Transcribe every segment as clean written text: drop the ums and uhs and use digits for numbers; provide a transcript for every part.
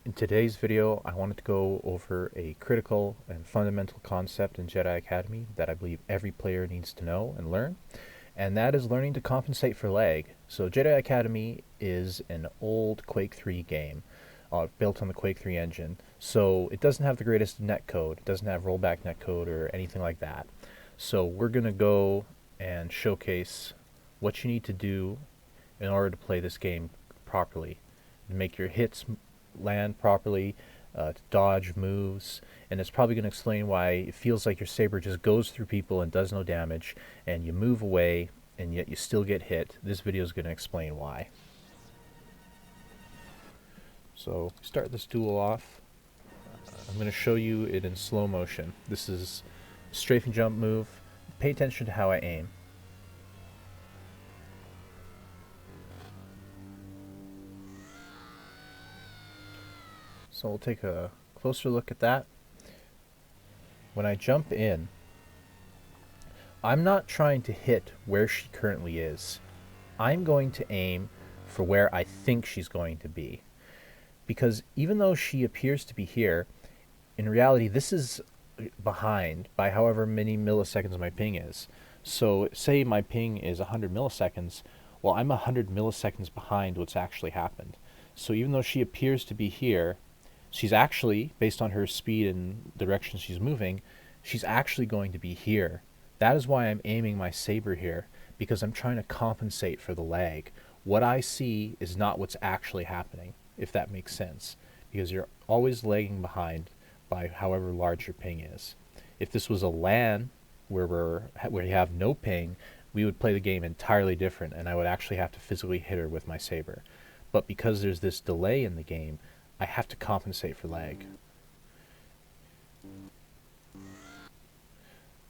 In today's video, I wanted to go over a critical and fundamental concept in Jedi Academy that I believe every player needs to know and learn, and that is learning to compensate for lag. So Jedi Academy is an old Quake 3 game built on the Quake 3 engine, so it doesn't have the greatest netcode, it doesn't have rollback netcode or anything like that. So we're going to go and showcase what you need to do in order to play this game properly, to make your hits land properly, to dodge moves, and it's probably going to explain why it feels like your saber just goes through people and does no damage, and you move away and yet you still get hit. This video is going to explain why. So start this duel off. I'm going to show you it in slow motion. This is a strafe and jump move. Pay attention to how I aim. So we'll take a closer look at that. When I jump in, I'm not trying to hit where she currently is. I'm going to aim for where I think she's going to be. Because even though she appears to be here, in reality this is behind by however many milliseconds my ping is. So say my ping is 100 milliseconds, well, I'm 100 milliseconds behind what's actually happened. So even though she appears to be here, she's actually, based on her speed and direction she's moving, she's actually going to be here. That is why I'm aiming my saber here, because I'm trying to compensate for the lag. What I see is not what's actually happening, if that makes sense, because you're always lagging behind by however large your ping is. If this was a LAN where you have no ping, we would play the game entirely different, and I would actually have to physically hit her with my saber. But because there's this delay in the game, I have to compensate for lag.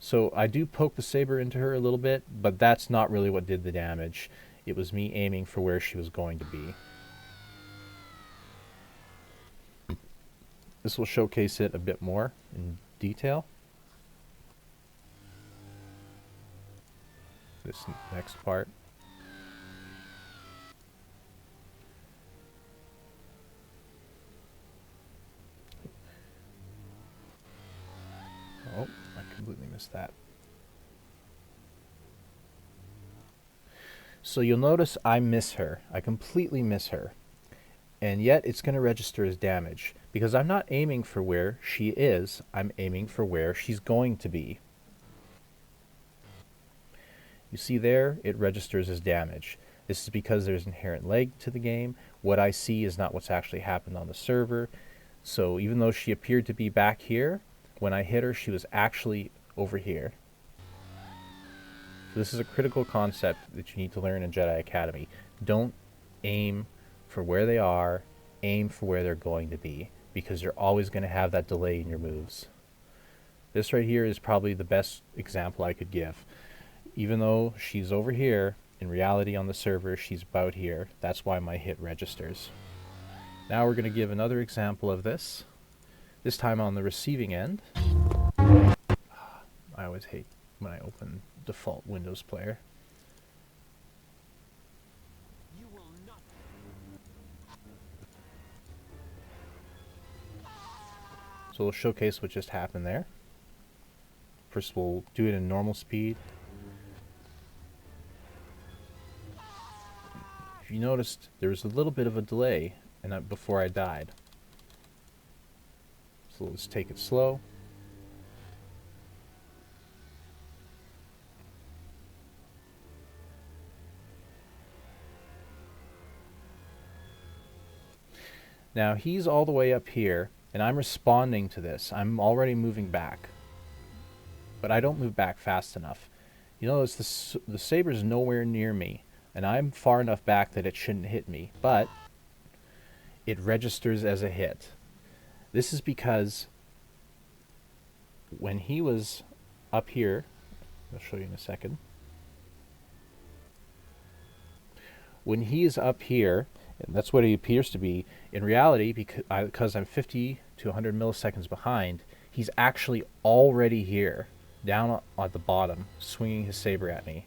So I do poke the saber into her a little bit, but that's not really what did the damage. It was me aiming for where she was going to be. This will showcase it a bit more in detail. This next part. Oh, I completely missed that. So you'll notice I miss her. I completely miss her. And yet it's going to register as damage, because I'm not aiming for where she is, I'm aiming for where she's going to be. You see there, it registers as damage. This is because there's inherent lag to the game. What I see is not what's actually happened on the server. So even though she appeared to be back here, when I hit her, she was actually over here. So this is a critical concept that you need to learn in Jedi Academy. Don't aim for where they are, aim for where they're going to be, because you're always going to have that delay in your moves. This right here is probably the best example I could give. Even though she's over here, in reality on the server she's about here. That's why my hit registers. Now we're going to give another example of this time on the receiving end. I always hate when I open default Windows Player. So we'll showcase what just happened there. First we'll do it in normal speed. If you noticed, there was a little bit of a delay before I died. So let's take it slow. Now he's all the way up here, and I'm responding to this. I'm already moving back, but I don't move back fast enough. You notice the saber's nowhere near me, and I'm far enough back that it shouldn't hit me, but it registers as a hit. This is because when he was up here, I'll show you in a second. When he is up here, and that's what he appears to be, in reality, because I'm 50 to 100 milliseconds behind, he's actually already here, down at the bottom, swinging his saber at me.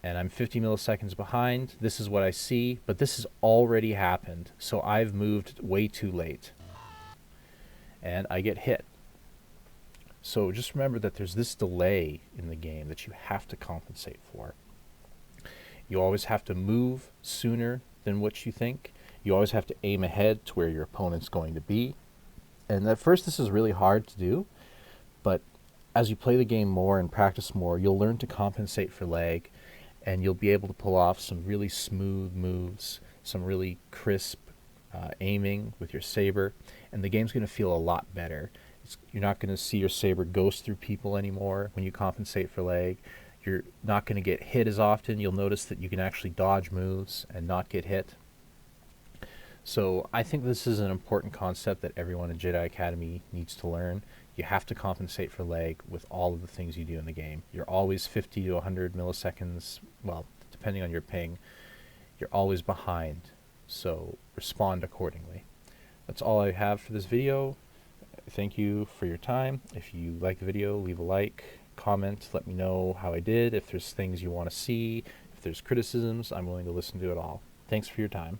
and I'm 50 milliseconds behind. This is what I see, but this has already happened, so I've moved way too late, and I get hit. So just remember that there's this delay in the game that you have to compensate for. You always have to move sooner than what you think. You always have to aim ahead to where your opponent's going to be. And at first this is really hard to do, but as you play the game more and practice more, you'll learn to compensate for lag, and you'll be able to pull off some really smooth moves, some really crisp aiming with your saber, and the game's going to feel a lot better. You're not going to see your saber ghost through people anymore when you compensate for lag. You're not going to get hit as often. You'll notice that you can actually dodge moves and not get hit. So I think this is an important concept that everyone in Jedi Academy needs to learn. You have to compensate for lag with all of the things you do in the game. You're always 50 to 100 milliseconds, well, depending on your ping, you're always behind. So respond accordingly. That's all I have for this video. Thank you for your time. If you like the video, leave a like, comment, let me know how I did. If there's things you want to see, if there's criticisms, I'm willing to listen to it all. Thanks for your time.